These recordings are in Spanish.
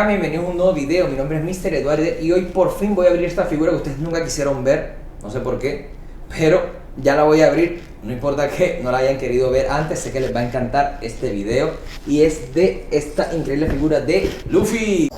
acá, bienvenidos a un nuevo video. Mi nombre es Mr. Eduardo y hoy por fin voy a abrir esta figura que ustedes nunca quisieron ver. No sé por qué, pero ya la voy a abrir. No importa que no la hayan querido ver antes, sé que les va a encantar este video. Y es de esta increíble figura de Luffy.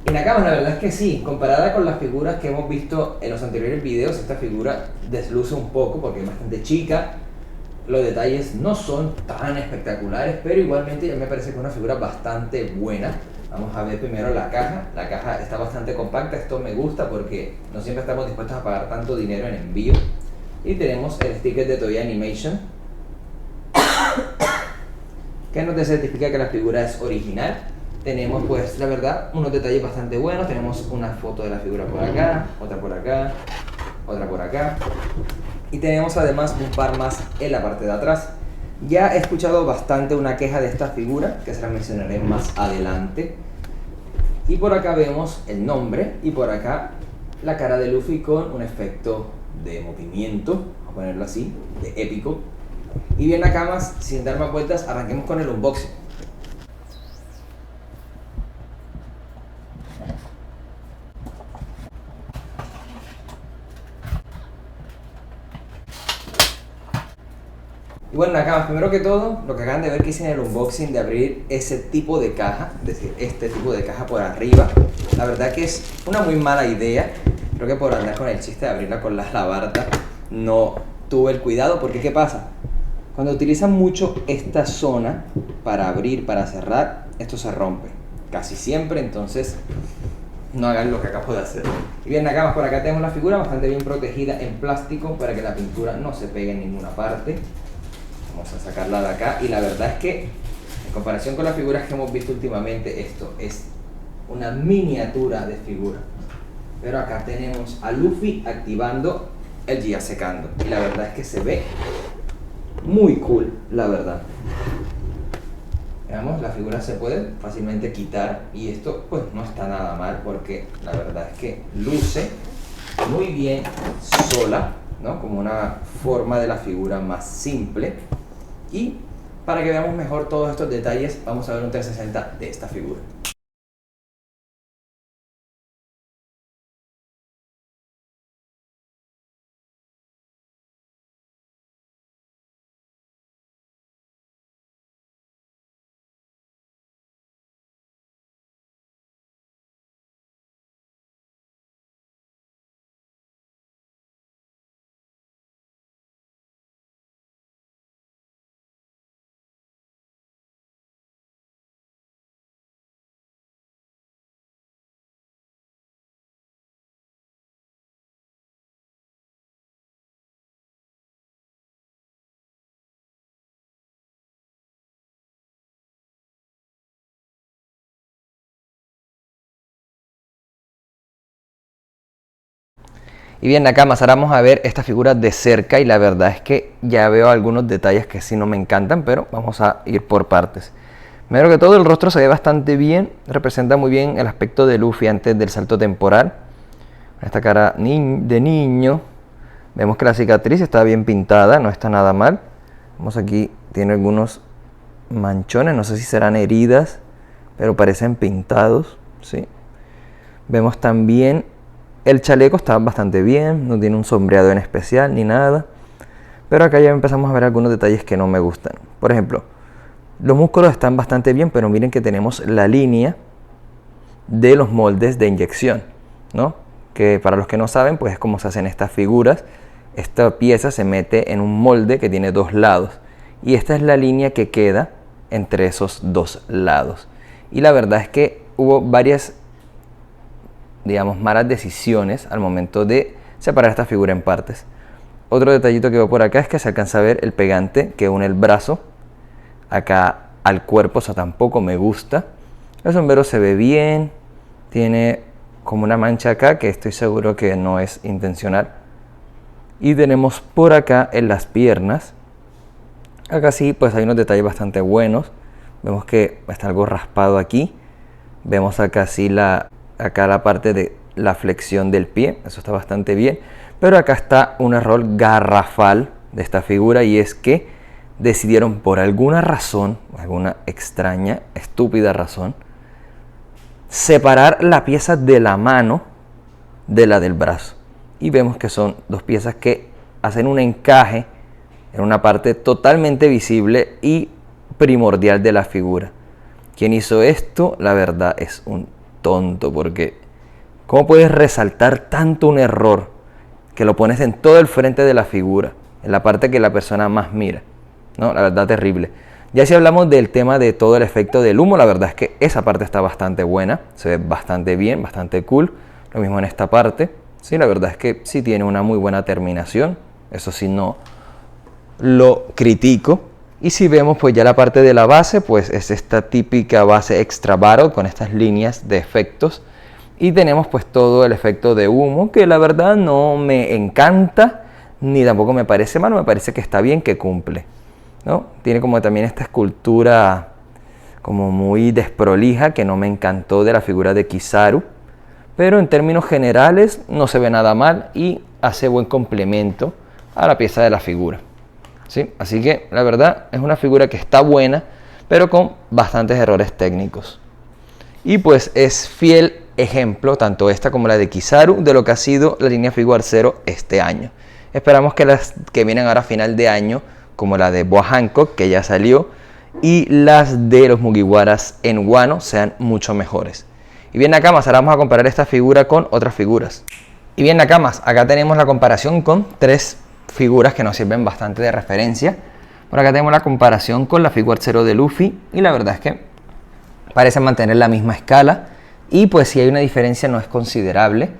Y Nakamas, la verdad es que sí, comparada con las figuras que hemos visto en los anteriores videos, esta figura desluce un poco porque es bastante chica. Los detalles no son tan espectaculares, pero igualmente ya me parece que es una figura bastante buena. Vamos a ver primero la caja. La caja está bastante compacta, esto me gusta porque no siempre estamos dispuestos a pagar tanto dinero en envío. Y tenemos el sticker de Toei Animation, que nos certifica que la figura es original. Tenemos, pues, la verdad, unos detalles bastante buenos. Tenemos una foto de la figura por acá, otra por acá, otra por acá. Y tenemos además un par más en la parte de atrás. Ya he escuchado bastante una queja de esta figura, que se la mencionaré más adelante. Y por acá vemos el nombre y por acá la cara de Luffy con un efecto de movimiento, vamos a ponerlo así, de épico. Y bien, Nakamas, sin dar más vueltas, arranquemos con el unboxing. Y bueno, Nakamas, primero que todo, lo que acaban de ver que hice en el unboxing de abrir ese tipo de caja, es decir, este tipo de caja por arriba, la verdad que es una muy mala idea. Creo que por andar con el chiste de abrirla con la labarta no tuve el cuidado, porque ¿qué pasa? Cuando utilizan mucho esta zona para abrir, para cerrar, esto se rompe casi siempre, entonces no hagan lo que acabo de hacer. Y bien, Nakamas, por acá tenemos la figura bastante bien protegida en plástico para que la pintura no se pegue en ninguna parte. Vamos a sacarla de acá y la verdad es que en comparación con las figuras que hemos visto últimamente, esto es una miniatura de figura. Pero acá tenemos a Luffy activando el Gia secando y la verdad es que se ve muy cool, la verdad. Veamos, la figura se puede fácilmente quitar y esto pues no está nada mal porque la verdad es que luce muy bien sola, ¿no? Como una forma de la figura más simple. Y para que veamos mejor todos estos detalles, vamos a ver un 360 de esta figura. Y bien, Nakamas, ahora vamos a ver esta figura de cerca y la verdad es que ya veo algunos detalles que sí no me encantan, pero vamos a ir por partes. Primero que todo, el rostro se ve bastante bien, representa muy bien el aspecto de Luffy antes del salto temporal. Esta cara de niño, vemos que la cicatriz está bien pintada, no está nada mal. Vemos aquí, tiene algunos manchones, no sé si serán heridas, pero parecen pintados, ¿sí? Vemos también el chaleco está bastante bien, no tiene un sombreado en especial ni nada. Pero acá ya empezamos a ver algunos detalles que no me gustan. Por ejemplo, los músculos están bastante bien, pero miren que tenemos la línea de los moldes de inyección, ¿no? Que para los que no saben, pues es como se hacen estas figuras. Esta pieza se mete en un molde que tiene dos lados. Y esta es la línea que queda entre esos dos lados. Y la verdad es que hubo varias, digamos, malas decisiones al momento de separar esta figura en partes. Otro detallito que veo por acá es que se alcanza a ver el pegante que une el brazo acá al cuerpo, o sea, tampoco me gusta. El sombrero se ve bien, tiene como una mancha acá que estoy seguro que no es intencional. Y tenemos por acá en las piernas, acá sí, pues hay unos detalles bastante buenos. Vemos que está algo raspado aquí. Vemos acá sí acá la parte de la flexión del pie, eso está bastante bien. Pero acá está un error garrafal de esta figura, y es que decidieron por alguna razón, alguna extraña, estúpida razón, separar la pieza de la mano de la del brazo. Y vemos que son dos piezas que hacen un encaje en una parte totalmente visible y primordial de la figura. Quien hizo esto, la verdad, es un tonto, porque ¿cómo puedes resaltar tanto un error que lo pones en todo el frente de la figura, en la parte que la persona más mira? No, la verdad, terrible. Ya si hablamos del tema de todo el efecto del humo, la verdad es que esa parte está bastante buena, se ve bastante bien, bastante cool. Lo mismo en esta parte, sí, la verdad es que sí tiene una muy buena terminación, eso sí no lo critico. Y si vemos pues ya la parte de la base, pues es esta típica base extra barrel con estas líneas de efectos. Y tenemos pues todo el efecto de humo, que la verdad no me encanta, ni tampoco me parece malo, me parece que está bien, que cumple, ¿no? Tiene como también esta escultura como muy desprolija, que no me encantó de la figura de Kizaru. Pero en términos generales no se ve nada mal y hace buen complemento a la pieza de la figura. ¿Sí? Así que la verdad es una figura que está buena, pero con bastantes errores técnicos. Y pues es fiel ejemplo, tanto esta como la de Kizaru, de lo que ha sido la línea Figuarts Zero este año. Esperamos que las que vienen ahora a final de año, como la de Boa Hancock, que ya salió, y las de los Mugiwaras en Wano, sean mucho mejores. Y bien, Nakamas, ahora vamos a comparar esta figura con otras figuras. Y bien, Nakamas, acá tenemos la comparación con tres figuras que nos sirven bastante de referencia. Por acá tenemos la comparación con la Figuarts Zero de Luffy, y la verdad es que parecen mantener la misma escala, y pues si hay una diferencia no es considerable.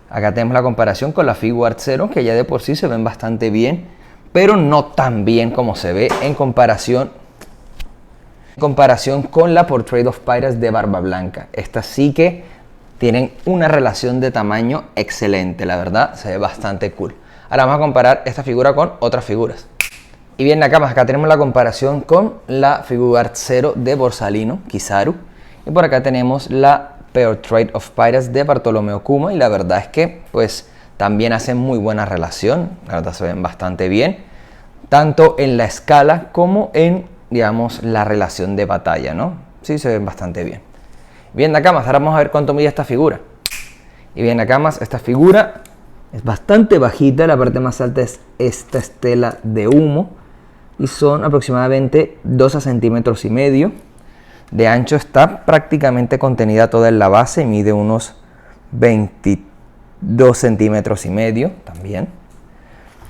Acá tenemos la comparación con la Figuarts Zero, que ya de por sí se ven bastante bien, pero no tan bien como se ve en comparación con la Portrait of Pirates de Barba Blanca. Estas sí que tienen una relación de tamaño excelente, la verdad, se ve bastante cool. Ahora vamos a comparar esta figura con otras figuras. Y bien, Nakamas, acá tenemos la comparación con la Figuarts Zero de Borsalino, Kizaru. Y por acá tenemos la Portrait of Pirates de Bartolomeo Kuma. Y la verdad es que pues también hacen muy buena relación. La verdad se ven bastante bien, tanto en la escala como en, digamos, la relación de batalla, ¿no? Sí, se ven bastante bien. Bien, Nakamas, ahora vamos a ver cuánto mide esta figura. Y bien, Nakamas, esta figura es bastante bajita, la parte más alta es esta estela de humo y son aproximadamente 12 centímetros y medio. De ancho está prácticamente contenida toda en la base y mide unos 22 centímetros y medio también.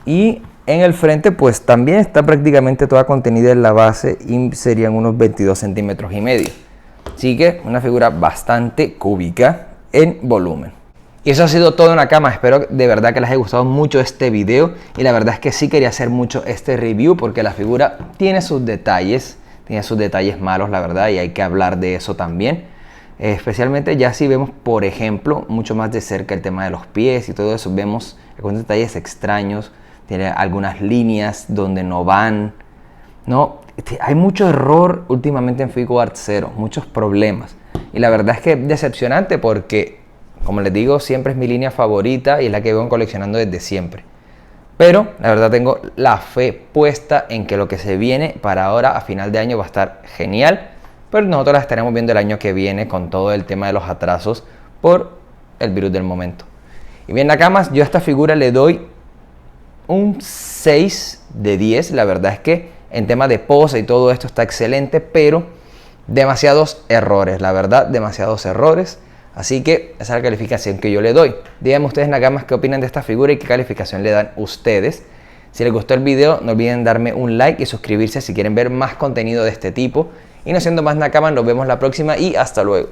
Y en el frente pues también está prácticamente toda contenida en la base y serían unos 22 centímetros y medio. Así que una figura bastante cúbica en volumen. Y eso ha sido todo, Nakamas. Espero de verdad que les haya gustado mucho este video. Y la verdad es que sí quería hacer mucho este review porque la figura tiene sus detalles malos, la verdad, y hay que hablar de eso también. Especialmente ya si vemos, por ejemplo, mucho más de cerca el tema de los pies y todo eso, vemos algunos detalles extraños. Tiene algunas líneas donde no van, ¿no? Hay mucho error últimamente en Figuarts Zero, muchos problemas. Y la verdad es que es decepcionante porque, como les digo, siempre es mi línea favorita y es la que vengo coleccionando desde siempre. Pero la verdad tengo la fe puesta en que lo que se viene para ahora a final de año va a estar genial. Pero nosotros la estaremos viendo el año que viene con todo el tema de los atrasos por el virus del momento. Y bien, Nakamas, yo a esta figura le doy un 6 de 10. La verdad es que en tema de pose y todo esto está excelente, pero demasiados errores, la verdad, demasiados errores. Así que esa es la calificación que yo le doy. Díganme ustedes, Nakamas, qué opinan de esta figura y qué calificación le dan ustedes. Si les gustó el video, no olviden darme un like y suscribirse si quieren ver más contenido de este tipo. Y no siendo más, Nakamas, nos vemos la próxima y hasta luego.